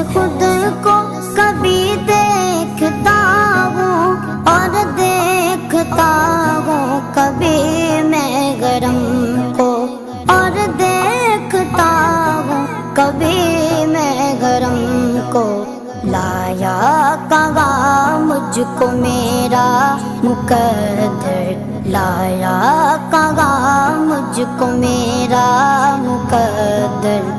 खुद को कभी देखता हूँ और देखता हूँ कभी मैं गरम को, और देखता हूँ कभी मैं गरम को। लाया कहाँ मुझको मेरा मुकद्दर, लाया कहाँ मुझको मेरा मुकद्दर।